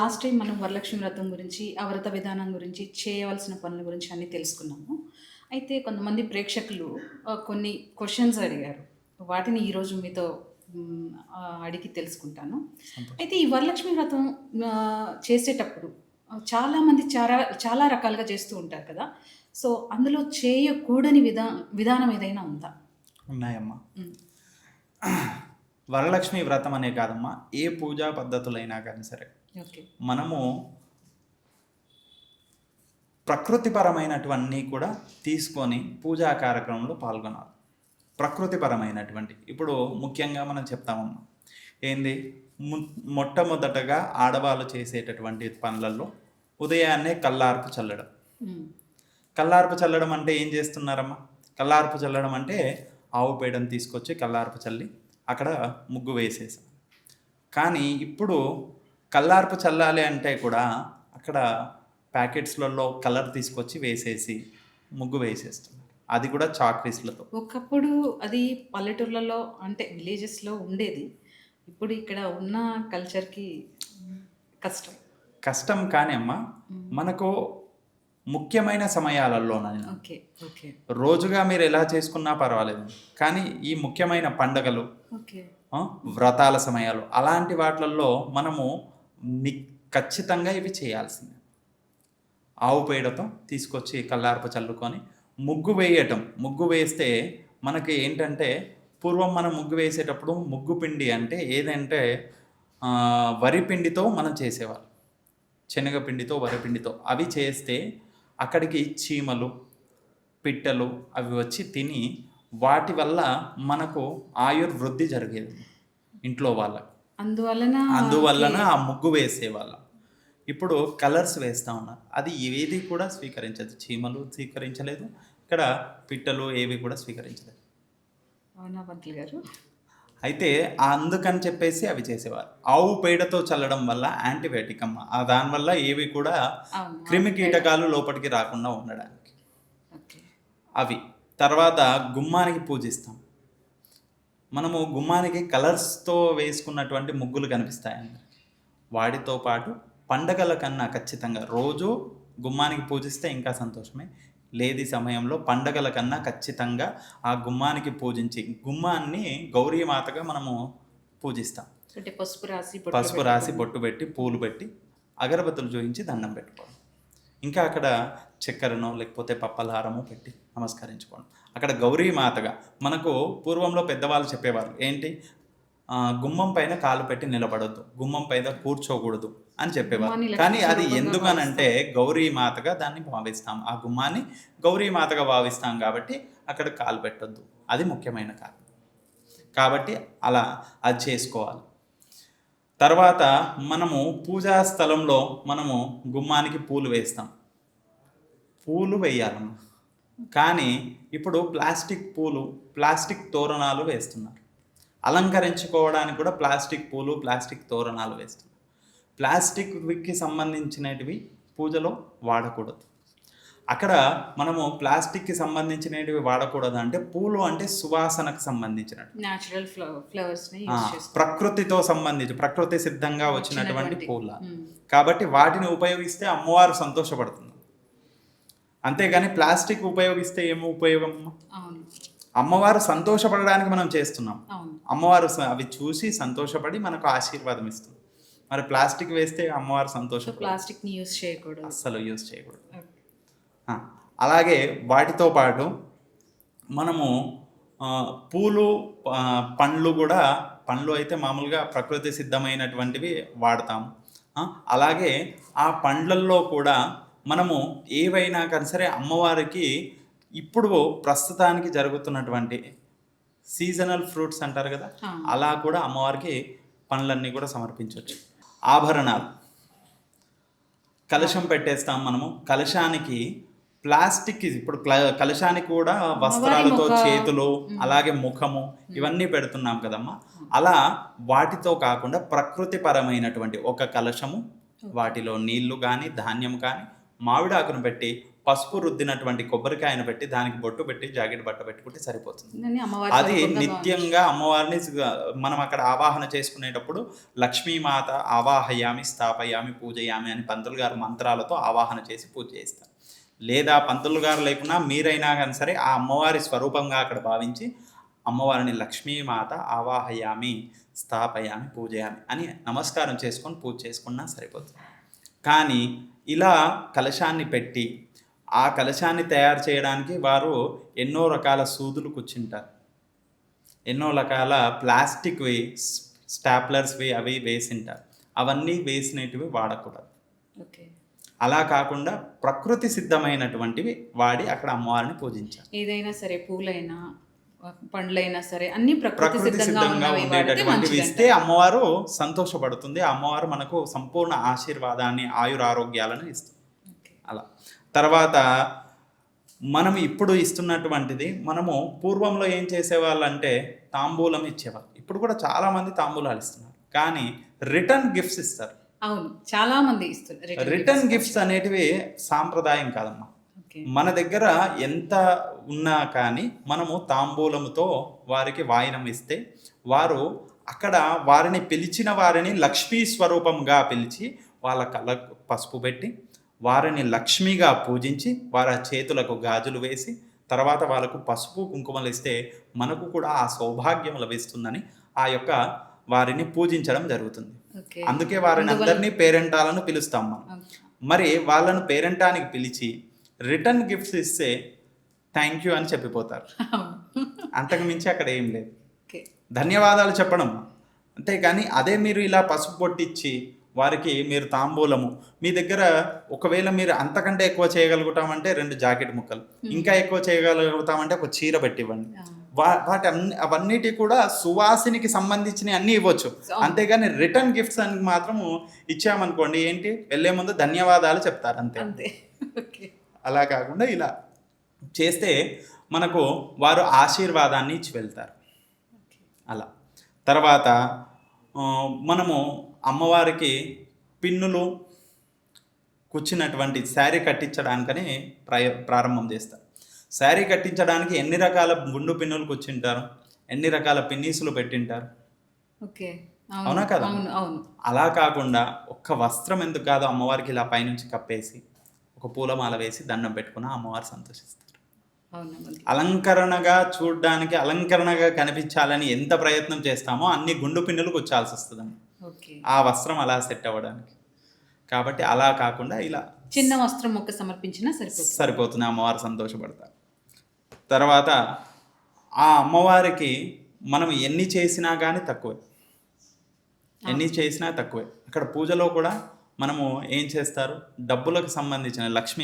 Last time మనం వరలక్ష్మి వ్రతం గురించి, ఆ వ్రత విధానం గురించి, చేయవలసిన పనుల గురించి అన్నీ తెలుసుకున్నాము. అయితే కొంతమంది ప్రేక్షకులు కొన్ని క్వెషన్స్ అడిగారు. వాటిని ఈరోజు మీతో అడిగి తెలుసుకుంటాను. సంతోషం. అయితే ఈ వరలక్ష్మి వ్రతం చేసేటప్పుడు చాలామంది చాలా రకాలుగా చేస్తూ ఉంటారు కదా! సో, అందులో చేయకూడని విధానం ఏదైనా ఉందా? ఉన్నాయమ్మా. హ్మ్. వరలక్ష్మి వ్రతం అనే కాదమ్మా, ఏ పూజా పద్ధతులైనా కానీ సరే, ఓకే. మనము ప్రకృతిపరమైనటువన్నీ కూడా తీసుకొని పూజా కార్యక్రమంలో పాల్గొనాలి. ప్రకృతిపరమైనటువంటి ఇప్పుడు ముఖ్యంగా మనం చెప్తామమ్మా, ఏంది ము మొట్టమొదటగా ఆడవాళ్ళు చేసేటటువంటి పనులలో ఉదయాన్నే కల్లార్పు చల్లడం. హ్మ్. కల్లార్పు చల్లడం అంటే ఏం చేస్తున్నారమ్మా? కల్లార్పు చల్లడం అంటే ఆవు పేడను తీసుకొచ్చి కల్లార్పు చల్లి అక్కడ ముగ్గు వేసేసాం. కానీ ఇప్పుడు కల్లార్పు చల్లాలి అంటే కూడా అక్కడ ప్యాకెట్స్లలో కలర్ తీసుకొచ్చి వేసేసి ముగ్గు వేసేస్తున్నారు. అది కూడా చాక్ పీస్లతో. ఒకప్పుడు అది పల్లెటూర్లలో అంటే విలేజెస్‌లో ఉండేది. ఇప్పుడు ఇక్కడ ఉన్న కల్చర్‌కి కష్టం. కష్టం కానీ అమ్మ, మనకు ముఖ్యమైన సమయాలలోనైనా ఓకే. ఓకే. రోజుగా మీరు ఎలా చేసుకున్నా పర్వాలేదు. కానీ ఈ ముఖ్యమైన పండగలు, ఓకే. వ్రతాల సమయాలు అలాంటి వాటిల్లో మనము ని ఖచ్చితంగా ఇవి చేయాల్సిందే. ఆవు పేడతో తీసుకొచ్చి కల్లార్ప చల్లుకొని ముగ్గు వేయటం. ముగ్గు వేస్తే మనకి ఏంటంటే పూర్వం మనం ముగ్గు వేసేటప్పుడు ముగ్గు పిండి అంటే ఏదంటే వరి పిండితో మనం చేసేవాళ్ళం. శనగపిండితో వరిపిండితో అవి చేస్తే అక్కడికి చీమలు, పిట్టలు అవి వచ్చి తిని వాటి వల్ల మనకు ఆయుర్వృద్ధి జరిగేది ఇంట్లో వాళ్ళకి. అందువలన ఆ ముగ్గు వేసేవాళ్ళం. ఇప్పుడు కలర్స్ వేస్తూ ఉన్నారు. అది ఏది కూడా స్వీకరించదు. చీమలు స్వీకరించలేదు, ఇక్కడ పిట్టలు ఏవి కూడా స్వీకరించలేదు. అవునా పంతులు గారు? అయితే అందుకని చెప్పేసి అవి చేసేవారు. ఆవు పేడతో చల్లడం వల్ల యాంటీబయాటిక్ అమ్మ. దానివల్ల ఏవి కూడా క్రిమి కీటకాలు లోపలికి రాకుండా ఉండడానికి. అవి తర్వాత గుమ్మానికి పూజిస్తాం. మనము గుమ్మానికి కలర్స్తో వేసుకున్నటువంటి ముగ్గులు కనిపిస్తాయండి. వాటితో పాటు పండగల కన్నా ఖచ్చితంగా రోజు గుమ్మానికి పూజిస్తే ఇంకా సంతోషమే. లేది సమయంలో పండగల కన్నా ఖచ్చితంగా ఆ గుమ్మానికి పూజించి గుమ్మాన్ని గౌరీమాతగా మనము పూజిస్తాం. అంటే పసుపు రాసి బొట్టు పెట్టి పూలు పెట్టి అగరబత్తులు చూపించి దండం పెట్టుకోవడం. ఇంకా అక్కడ చక్కెరనో లేకపోతే పప్పలహారమో పెట్టి నమస్కరించుకోవడం. అక్కడ గౌరీమాతగా మనకు పూర్వంలో పెద్దవాళ్ళు చెప్పేవారు ఏంటి, గుమ్మం పైన కాలు పెట్టి నిలబడొద్దు, గుమ్మం పైన కూర్చోకూడదు అని చెప్పేవారు. కానీ అది ఎందుకనంటే గౌరీమాతగా దాన్ని భావిస్తాం. ఆ గుమ్మాన్ని గౌరీమాతగా భావిస్తాం కాబట్టి అక్కడ కాలు పెట్టొద్దు. అది ముఖ్యమైన కారణం. కాబట్టి అలా అది చేసుకోవాలి. తర్వాత మనము పూజా స్థలంలో మనము గుమ్మానికి పూలు వేస్తాం. పూలు వేయాలమ్మా. కానీ ఇప్పుడు ప్లాస్టిక్ తోరణాలు వేస్తున్నారు. అలంకరించుకోవడానికి కూడా ప్లాస్టిక్ పూలు, ప్లాస్టిక్ తోరణాలు వేస్తున్నారు. ప్లాస్టిక్కి సంబంధించినవి పూజలో వాడకూడదు. అక్కడ మనము ప్లాస్టిక్కి సంబంధించినవి వాడకూడదు అంటే పూలు అంటే సువాసనకు సంబంధించినట్టు న్యాచురల్ ఫ్లవర్స్ని ప్రకృతితో సంబంధించి ప్రకృతి సిద్ధంగా వచ్చినటువంటి పూల. కాబట్టి వాటిని ఉపయోగిస్తే అమ్మవారు సంతోషపడుతుంది. అంతేగాని ప్లాస్టిక్ ఉపయోగిస్తే ఏమో ఉపయోగం? అమ్మవారు సంతోషపడడానికి మనం చేస్తున్నాం. అమ్మవారు అవి చూసి సంతోషపడి మనకు ఆశీర్వాదం ఇస్తుంది. మరి ప్లాస్టిక్ వేస్తే అమ్మవారు ప్లాస్టిక్ని యూజ్ చేయకూడదు, అస్సలు యూజ్ చేయకూడదు. అలాగే వాటితో పాటు మనము పూలు, పండ్లు అయితే మామూలుగా ప్రకృతి సిద్ధమైనటువంటివి వాడతాం. అలాగే ఆ పండ్లల్లో కూడా మనము ఏవైనా కానీ సరే అమ్మవారికి ఇప్పుడు ప్రస్తుతానికి జరుగుతున్నటువంటి సీజనల్ ఫ్రూట్స్ అంటారు కదా, అలా కూడా అమ్మవారికి పండ్లన్నీ కూడా సమర్పించవచ్చు. ఆభరణాలు, కలశం పెట్టేస్తాం మనము. కలశానికి ప్లాస్టిక్, ఇప్పుడు కలశానికి కూడా వస్త్రాలతో చేతులు అలాగే ముఖము ఇవన్నీ పెడుతున్నాం కదమ్మా. అలా వాటితో కాకుండా ప్రకృతి పరమైనటువంటి ఒక కలశము, వాటిలో నీళ్లు కానీ ధాన్యం కానీ మామిడాకును పెట్టి పసుపు రుద్దినటువంటి కొబ్బరికాయను పెట్టి దానికి బొట్టు పెట్టి జాకెట్ బట్ట పెట్టుకుంటే సరిపోతుంది. దాన్ని అమ్మవారి అది స్వరూపంగా నిత్యంగా అమ్మవారిని మనం అక్కడ ఆవాహన చేసుకునేటప్పుడు లక్ష్మీమాత ఆవాహయామి స్థాపయామి పూజయామి అని పంతులు గారు మంత్రాలతో ఆవాహన చేసి పూజ చేస్తారు. లేదా పంతులు గారు లేకున్నా మీరైనా కానీ సరే ఆ అమ్మవారి స్వరూపంగా అక్కడ భావించి అమ్మవారిని లక్ష్మీమాత ఆవాహయామి స్థాపయామి పూజయామి అని నమస్కారం చేసుకొని పూజ చేసుకున్నా సరిపోతుంది. కానీ ఇలా కలశాన్ని పెట్టి ఆ కలశాన్ని తయారు చేయడానికి వారు ఎన్నో రకాల సూదులు కూర్చుంటారు, ఎన్నో రకాల ప్లాస్టిక్వి స్టాప్లర్స్వి అవి వేసింటారు. అవన్నీ వేసినటివి వాడకూడదు. ఓకే. అలా కాకుండా ప్రకృతి సిద్ధమైనటువంటివి వాడి అక్కడ అమ్మవారిని పూజించాలి. ఏదైనా సరే పూలైనా పండ్లైనా సరే అన్ని ప్రకృతి సిద్ధంగా సిద్ధంగా ఉన్నవి వాడితే ఉండేటటువంటివి మంచిది ఇస్తే అమ్మవారు సంతోషపడుతుంది. అమ్మవారు మనకు సంపూర్ణ ఆశీర్వాదాన్ని ఆయురారోగ్యాలను ఇస్తుంది. ఓకే. అలా తర్వాత మనం ఇప్పుడు ఇస్తున్నటువంటిది, మనము పూర్వంలో ఏం చేసేవాళ్ళంటే తాంబూలం ఇచ్చేవాళ్ళు. ఇప్పుడు కూడా చాలామంది తాంబూలాలు ఇస్తున్నారు, కానీ రిటర్న్ గిఫ్ట్స్ ఇస్తారు. అవును, చాలా మంది ఇస్తారు రిటర్న్ గిఫ్ట్స్ అనేటివి సాంప్రదాయం కాదమ్మా. ఓకే. మన దగ్గర ఎంత ఉన్నా కానీ మనము తాంబూలముతో వారికి వాయినం ఇస్తే వారు అక్కడ వారిని పిలిచిన వారిని లక్ష్మీ స్వరూపంగా పిలిచి వాళ్ళ కళ్ళకు పసుపు పెట్టి వారిని లక్ష్మిగా పూజించి వారి చేతులకు గాజులు వేసి తర్వాత వాళ్ళకు పసుపు కుంకుమలు ఇస్తే మనకు కూడా ఆ సౌభాగ్యం లభిస్తుందని ఆ యొక్క వారిని పూజించడం జరుగుతుంది. ఓకే. అందుకే వారిని అందరినీ పేరెంటాలను పిలుస్తాం మనం. ఓకే. మరి వాళ్ళను పేరెంటానికి పిలిచి రిటర్న్ గిఫ్ట్స్ ఇస్తే థ్యాంక్ యూ అని చెప్పిపోతారు. అంతకు మించి అక్కడ ఏం లేదు. ఓకే. ధన్యవాదాలు చెప్పడం అంతేకాని అదే మీరు ఇలా పసుపు పొట్టిచ్చి వారికి మీరు తాంబూలము మీ దగ్గర ఒకవేళ మీరు అంతకంటే ఎక్కువ చేయగలుగుతామంటే 2 జాకెట్ ముక్కలు, ఇంకా ఎక్కువ చేయగలుగుతామంటే ఒక చీర పెట్టి ఇవ్వండి. అవన్నిటి కూడా సువాసినికి సంబంధించిన అన్నీ ఇవ్వచ్చు. అంతేగాని రిటర్న్ గిఫ్ట్స్ అని మాత్రము ఇచ్చామనుకోండి ఏంటి వెళ్ళే ముందు ధన్యవాదాలు చెప్తారు అంతే. అంతే. ఓకే. అలా కాకుండా ఇలా చేస్తే మనకు వారు ఆశీర్వాదాన్ని ఇచ్చి వెళ్తారు. అలా తర్వాత మనము అమ్మవారికి పిన్నులు కూర్చున్నటువంటి శారీ కట్టించడానికని ప్రారంభం చేస్తారు. శారీ కట్టించడానికి ఎన్ని రకాల గుండు పిన్నులు కూర్చుంటారు, ఎన్ని రకాల పిన్నీసులు పెట్టింటారు. ఓకే. అవునా కదా? అవును, అవును. అలా కాకుండా ఒక్క వస్త్రం ఎందుకు కాదు అమ్మవారికి ఇలా పైనుంచి కప్పేసి ఒక పూలమాల వేసి దండం పెట్టుకున్న అమ్మవారు సంతోషిస్తారు. అలంకరణగా చూడడానికి అలంకరణగా కనిపించాలని ఎంత ప్రయత్నం చేస్తామో అన్ని గుండు పిన్నులు కూర్చాల్సి వస్తుందండి ఆ వస్త్రం అలా సెట్ అవ్వడానికి. కాబట్టి అలా కాకుండా ఇలా చిన్న వస్త్రం ఒక సమర్పించినా సరిపోతుంది, అమ్మవారు సంతోషపడతారు. తర్వాత ఆ అమ్మవారికి మనం ఎన్ని చేసినా కానీ తక్కువే, ఎన్ని చేసినా తక్కువే. అక్కడ పూజలో కూడా మనము ఏం చేస్తారు, డబ్బులకు సంబంధించిన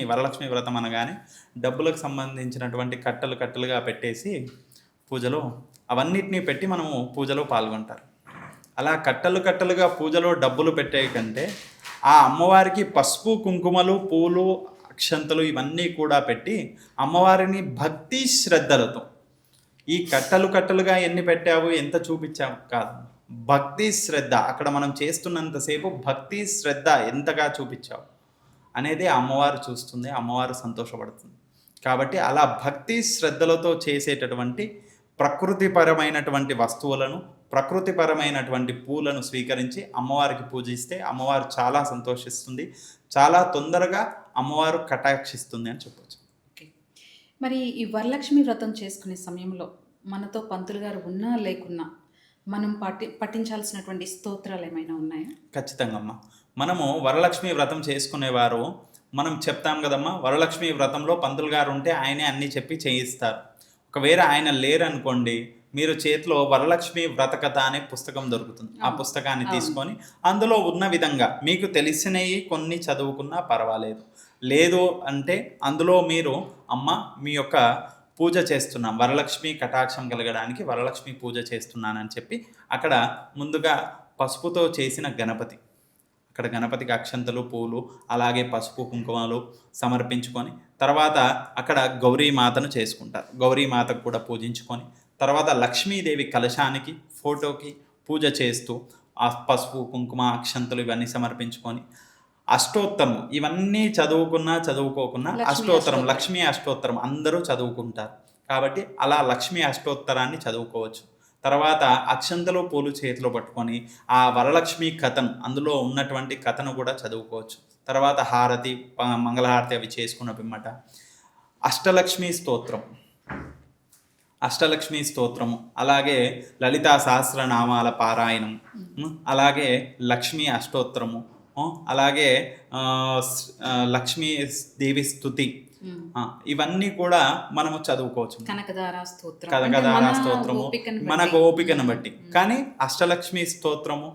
వరలక్ష్మి వ్రతం అనగానే డబ్బులకు సంబంధించినటువంటి కట్టలుగా పెట్టేసి పూజలో అవన్నిటినీ పెట్టి మనము పూజలో పాల్గొంటారు. అలా కట్టలుగా పూజలో డబ్బులు పెట్టే కంటే ఆ అమ్మవారికి పసుపు కుంకుమలు పూలు అక్షంతలు ఇవన్నీ కూడా పెట్టి అమ్మవారిని భక్తి శ్రద్ధలతో ఈ కట్టలుగా ఎన్ని పెట్టావు ఎంత చూపించావు కాదు, భక్తి శ్రద్ధ అక్కడ మనం చేస్తున్నంతసేపు భక్తి శ్రద్ధ ఎంతగా చూపించావు అనేది అమ్మవారు చూస్తుంది, అమ్మవారు సంతోషపడుతుంది. కాబట్టి అలా భక్తి శ్రద్ధలతో చేసేటటువంటి ప్రకృతిపరమైనటువంటి వస్తువులను ప్రకృతిపరమైనటువంటి పూలను స్వీకరించి అమ్మవారికి పూజిస్తే అమ్మవారు చాలా సంతోషిస్తుంది, చాలా తొందరగా అమ్మవారు కటాక్షిస్తుంది అని చెప్పొచ్చు. ఓకే. మరి ఈ వరలక్ష్మి వ్రతం చేసుకునే సమయంలో మనతో పంతులు గారు ఉన్నా లేకున్నా మనం పఠించాల్సినటువంటి స్తోత్రాలు ఏమైనా ఉన్నాయా? ఖచ్చితంగా అమ్మ. మనము వరలక్ష్మి వ్రతం చేసుకునేవారు మనం చెప్తాం కదమ్మా, వరలక్ష్మి వ్రతంలో పంతులు గారు ఉంటే ఆయనే అన్నీ చెప్పి చేయిస్తారు. ఒకవేళ ఆయన లేరనుకోండి, మీరు చేతిలో వరలక్ష్మి వ్రతకథ అనే పుస్తకం దొరుకుతుంది. ఆ పుస్తకాన్ని తీసుకొని అందులో ఉన్న విధంగా మీకు తెలిసినవి కొన్ని చదువుకున్నా పర్వాలేదు, లేదు అంటే అందులో మీరు అమ్మ మీ యొక్క పూజ చేస్తున్నాం, వరలక్ష్మి కటాక్షం కలగడానికి వరలక్ష్మి పూజ చేస్తున్నానని చెప్పి అక్కడ ముందుగా పసుపుతో చేసిన గణపతి, అక్కడ గణపతికి అక్షంతలు పూలు అలాగే పసుపు కుంకుమలు సమర్పించుకొని తర్వాత అక్కడ గౌరీమాతను చేసుకుంటారు. గౌరీమాతకు కూడా పూజించుకొని తర్వాత లక్ష్మీదేవి కలశానికి ఫోటోకి పూజ చేస్తూ ఆ పసుపు కుంకుమ అక్షంతలు ఇవన్నీ సమర్పించుకొని అష్టోత్తరం ఇవన్నీ చదువుకున్నా చదువుకోకున్నా లక్ష్మీ అష్టోత్తరం అష్టోత్తరం. లక్ష్మీ అష్టోత్తరం అందరూ చదువుకుంటారు. కాబట్టి అలా లక్ష్మీ అష్టోత్తరాన్ని చదువుకోవచ్చు. తర్వాత అక్షంతలు పూలు చేతిలో పట్టుకొని ఆ వరలక్ష్మి కథను అందులో ఉన్నటువంటి కథను కూడా చదువుకోవచ్చు. తర్వాత హారతి మంగళహారతి అవి చేసుకున్న పిమ్మట అష్టలక్ష్మి స్తోత్రం అష్టలక్ష్మి స్తోత్రము, అలాగే లలితా సహస్రనామాల పారాయణం, అలాగే లక్ష్మీ అష్టోత్తరము, అలాగే లక్ష్మీ దేవి స్తుతి, ఇవన్నీ కూడా మనము చదువుకోవచ్చు. కనకదార స్తోత్రం కనకదార స్తోత్రము మనకు ఓపికను బట్టి. కానీ అష్టలక్ష్మి స్తోత్రము,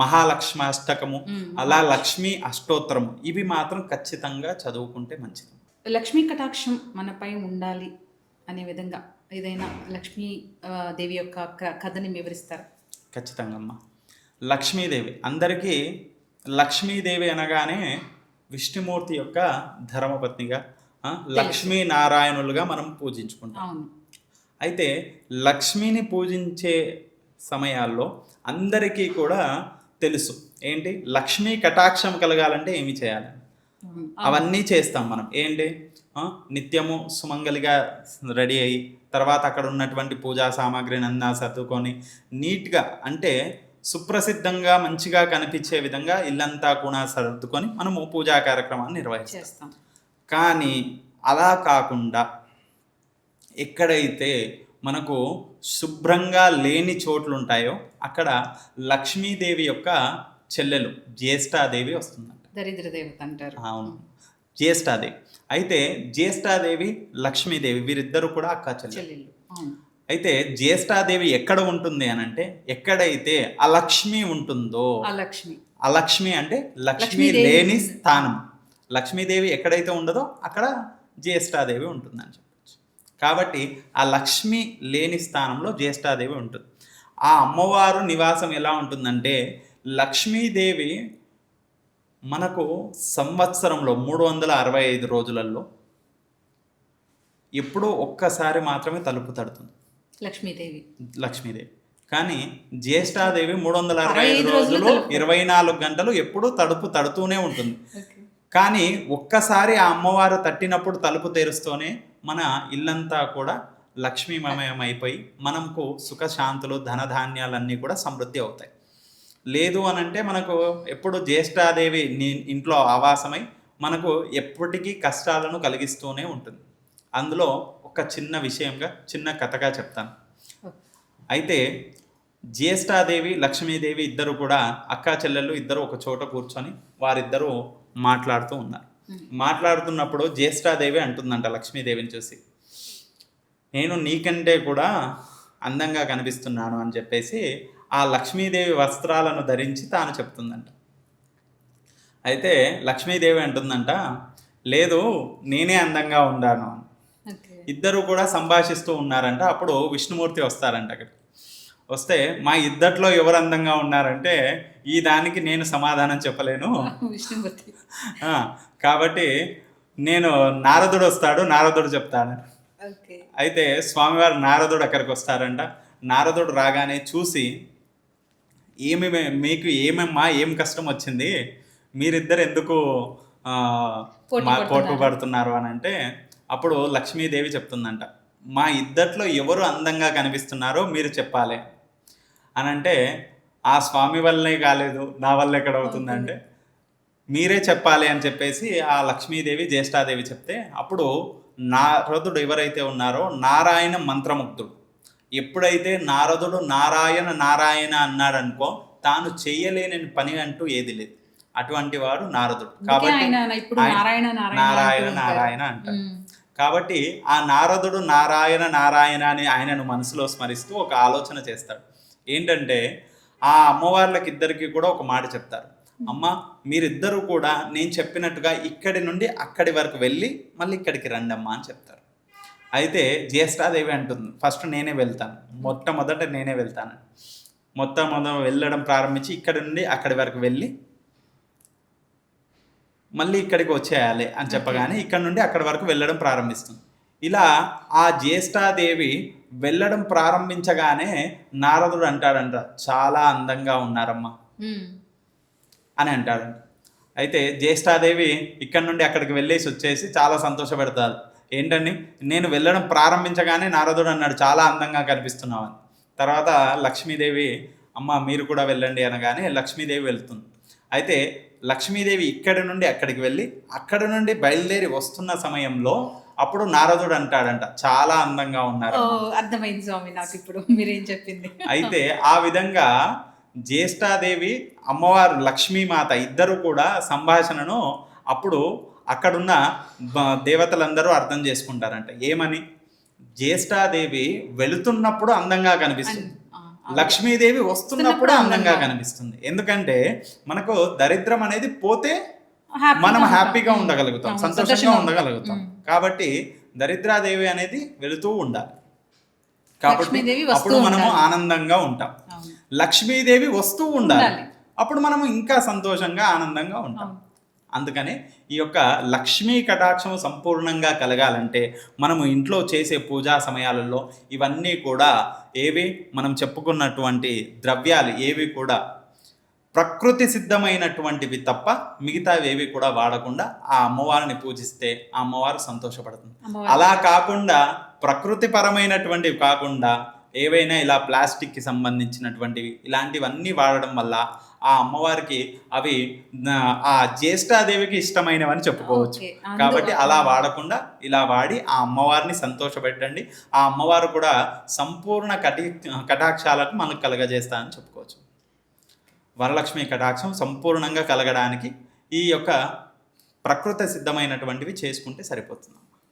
మహాలక్ష్మి అష్టకము, అలా లక్ష్మీ అష్టోత్తరము ఇవి మాత్రం ఖచ్చితంగా చదువుకుంటే మంచిది. లక్ష్మీ కటాక్షం మనపై ఉండాలి అనే విధంగా ఏదైనా లక్ష్మీ దేవి యొక్క కథని వివరిస్తారు? ఖచ్చితంగా అమ్మ. లక్ష్మీదేవి అందరికీ లక్ష్మీదేవి అనగానే విష్ణుమూర్తి యొక్క ధర్మపత్నిగా లక్ష్మీనారాయణులుగా మనం పూజించుకుంటాం. అవును. అయితే లక్ష్మిని పూజించే సమయాల్లో అందరికీ కూడా తెలుసు ఏంటి లక్ష్మీ కటాక్షం కలగాలంటే ఏమి చేయాలి, అవన్నీ చేస్తాం మనం. ఏంటి నిత్యము సుమంగలిగా రెడీ అయ్యి తర్వాత అక్కడ ఉన్నటువంటి పూజా సామాగ్రిని అంతా సర్దుకొని నీట్గా అంటే సుప్రసిద్ధంగా మంచిగా కనిపించే విధంగా ఇల్లంతా కూడా సర్దుకొని మనము పూజా కార్యక్రమాన్ని నిర్వహిస్తాం. కానీ అలా కాకుండా ఎక్కడైతే మనకు శుభ్రంగా లేని చోట్లు ఉంటాయో అక్కడ లక్ష్మీదేవి యొక్క చెల్లెలు జ్యేష్ఠాదేవి వస్తుందంట. దరిద్ర దేవత అంటారు. అవును, జ్యేష్ఠాదేవి. అయితే జ్యేష్ఠాదేవి లక్ష్మీదేవి వీరిద్దరు కూడా అక్క చెల్లెలు. అయితే జ్యేష్ఠాదేవి ఎక్కడ ఉంటుంది అని అంటే ఎక్కడైతే అలక్ష్మి ఉంటుందో, అలక్ష్మి అంటే లక్ష్మి లేని స్థానం, లక్ష్మీదేవి ఎక్కడైతే ఉండదో అక్కడ జ్యేష్ఠాదేవి ఉంటుందని చెప్పచ్చు. కాబట్టి ఆ లక్ష్మి లేని స్థానంలో జ్యేష్ఠాదేవి ఉంటుంది. ఆ అమ్మవారు నివాసం ఎలా ఉంటుందంటే లక్ష్మీదేవి మనకు సంవత్సరంలో 365 రోజులలో ఎప్పుడో ఒక్కసారి మాత్రమే తలుపు తడుతుంది లక్ష్మీదేవి. కానీ జ్యేష్ఠాదేవి 365 రోజులు 24 గంటలు ఎప్పుడూ తలుపు తడుతూనే ఉంటుంది. కానీ ఒక్కసారి ఆ అమ్మవారు తట్టినప్పుడు తలుపు తెరుస్తూనే మన ఇల్లంతా కూడా లక్ష్మీమయం అయిపోయి మనకు సుఖశాంతులు ధనధాన్యాలన్నీ కూడా సమృద్ధి అవుతాయి. లేదు అని అంటే మనకు ఎప్పుడు జ్యేష్ఠాదేవి ఇంట్లో ఆవాసమై మనకు ఎప్పటికీ కష్టాలను కలిగిస్తూనే ఉంటుంది. అందులో ఒక చిన్న విషయంగా చిన్న కథగా చెప్తాను. అయితే జ్యేష్ఠాదేవి లక్ష్మీదేవి ఇద్దరు కూడా అక్కా చెల్లెళ్ళు ఇద్దరు ఒక చోట కూర్చొని వారిద్దరూ మాట్లాడుతూ ఉన్నారు. మాట్లాడుతున్నప్పుడు జ్యేష్ఠాదేవి అంటుందంట లక్ష్మీదేవిని చూసి, నేను నీకంటే కూడా అందంగా కనిపిస్తున్నాను అని చెప్పేసి ఆ లక్ష్మీదేవి వస్త్రాలను ధరించి తాను చెప్తుందంట. అయితే లక్ష్మీదేవి అంటుందంట, లేదు నేనే అందంగా ఉన్నాను అని. ఇద్దరు కూడా సంభాషిస్తూ ఉన్నారంట. అప్పుడు విష్ణుమూర్తి వస్తారంట. అక్కడ వస్తే మా ఇద్దట్లో ఎవరు అందంగా ఉన్నారంటే ఈ దానికి నేను సమాధానం చెప్పలేను విష్ణుమూర్తి. కాబట్టి నేను నారదుడు వస్తాడు, నారదుడు చెప్తాను. అయితే స్వామివారు నారదుడు అక్కడికి వస్తారంట. నారదుడు రాగానే చూసి మీకు ఏం కష్టం వచ్చింది, మీరిద్దరు ఎందుకు పోటీ పడుతున్నారు అని అంటే అప్పుడు లక్ష్మీదేవి చెప్తుందంట, మా ఇద్దట్లో ఎవరు అందంగా కనిపిస్తున్నారో మీరు చెప్పాలి అని అంటే ఆ స్వామి వల్లనే కాలేదు, నా వల్ల ఎక్కడ అవుతుందంటే మీరే చెప్పాలి అని చెప్పేసి ఆ లక్ష్మీదేవి జ్యేష్ఠాదేవి చెప్తే అప్పుడు నారదుడు ఎవరైతే ఉన్నారో నారాయణ మంత్రముగ్ధుడు. ఎప్పుడైతే నారదుడు నారాయణ నారాయణ అన్నాడనుకో తాను చెయ్యలేని పని అంటూ ఏది లేదు. అటువంటి వాడు నారదుడు. కాబట్టి నారాయణ నారాయణ అంటారు. కాబట్టి ఆ నారదుడు నారాయణ నారాయణ అని ఆయనను మనసులో స్మరిస్తూ ఒక ఆలోచన చేస్తాడు. ఏంటంటే ఆ అమ్మవార్లకి ఇద్దరికి కూడా ఒక మాట చెప్తారు, అమ్మ మీరిద్దరూ కూడా నేను చెప్పినట్టుగా ఇక్కడి నుండి అక్కడి వరకు వెళ్ళి మళ్ళీ ఇక్కడికి రండి అమ్మా అని చెప్తారు. అయితే జ్యేష్ఠాదేవి అంటుంది, ఫస్ట్ నేనే వెళ్తాను, మొట్టమొదట నేనే వెళ్తాను. మొట్టమొదట వెళ్ళడం ప్రారంభించి ఇక్కడి నుండి అక్కడి వరకు వెళ్ళి మళ్ళీ ఇక్కడికి వచ్చేయాలి అని చెప్పగానే ఇక్కడ నుండి అక్కడి వరకు వెళ్ళడం ప్రారంభిస్తుంది. ఇలా ఆ జ్యేష్ఠాదేవి వెళ్ళడం ప్రారంభించగానే నారదుడు అంటాడంట, చాలా అందంగా ఉన్నారమ్మా అని అంటాడంట. అయితే జ్యేష్ఠాదేవి ఇక్కడ నుండి అక్కడికి వెళ్ళేసి వచ్చేసి చాలా సంతోషపెడతారు. ఏంటని, నేను వెళ్ళడం ప్రారంభించగానే నారదుడు అన్నాడు చాలా అందంగా కనిపిస్తున్నావని. తర్వాత లక్ష్మీదేవి అమ్మ మీరు కూడా వెళ్ళండి అనగానే లక్ష్మీదేవి వెళ్తుంది. అయితే లక్ష్మీదేవి ఇక్కడి నుండి అక్కడికి వెళ్ళి అక్కడి నుండి బయలుదేరి వస్తున్న సమయంలో అప్పుడు నారదుడు అంటాడంట చాలా అందంగా ఉన్నారు. అర్థమైంది స్వామి నాకు ఇప్పుడు మీరేం చెప్పింది. అయితే ఆ విధంగా జ్యేష్ఠాదేవి అమ్మవారు లక్ష్మీమాత ఇద్దరు కూడా సంభాషణను అప్పుడు అక్కడున్న దేవతలందరూ అర్థం చేసుకుంటారంట. ఏమని, జ్యేష్ఠాదేవి వెళుతున్నప్పుడు అందంగా కనిపిస్తుంది, లక్ష్మీదేవి వస్తున్నప్పుడు అందంగా కనిపిస్తుంది. ఎందుకంటే మనకు దరిద్రం అనేది పోతే మనం హ్యాపీగా ఉండగలుగుతాం, సంతోషంగా ఉండగలుగుతాం. కాబట్టి దరిద్రాదేవి అనేది వెళుతూ ఉండాలి, కాబట్టి అప్పుడు మనము ఆనందంగా ఉంటాం. లక్ష్మీదేవి వస్తూ ఉండాలి, అప్పుడు మనము ఇంకా సంతోషంగా ఆనందంగా ఉంటాం. అందుకని ఈ యొక్క లక్ష్మీ కటాక్షం సంపూర్ణంగా కలగాలంటే మనము ఇంట్లో చేసే పూజా సమయాలలో ఇవన్నీ కూడా ఏవి మనం చెప్పుకున్నటువంటి ద్రవ్యాలు ఏవి కూడా ప్రకృతి సిద్ధమైనటువంటివి తప్ప మిగతావి ఏవి కూడా వాడకుండా ఆ అమ్మవారిని పూజిస్తే ఆ అమ్మవారు సంతోషపడుతుంది. అలా కాకుండా ప్రకృతి పరమైనటువంటివి కాకుండా ఏవైనా ఇలా ప్లాస్టిక్కి సంబంధించినటువంటివి ఇలాంటివన్నీ వాడడం వల్ల ఆ అమ్మవారికి అవి ఆ జ్యేష్ఠాదేవికి ఇష్టమైనవని చెప్పుకోవచ్చు. కాబట్టి అలా వాడకుండా ఇలా వాడి ఆ అమ్మవారిని సంతోషపెట్టండి. ఆ అమ్మవారు కూడా సంపూర్ణ కటాక్షాలకు మనకు కలగజేస్తా అని చెప్పుకోవచ్చు. వరలక్ష్మి కటాక్షం సంపూర్ణంగా కలగడానికి ఈ యొక్క ప్రకృతి సిద్ధమైనటువంటివి చేసుకుంటే సరిపోతుంది.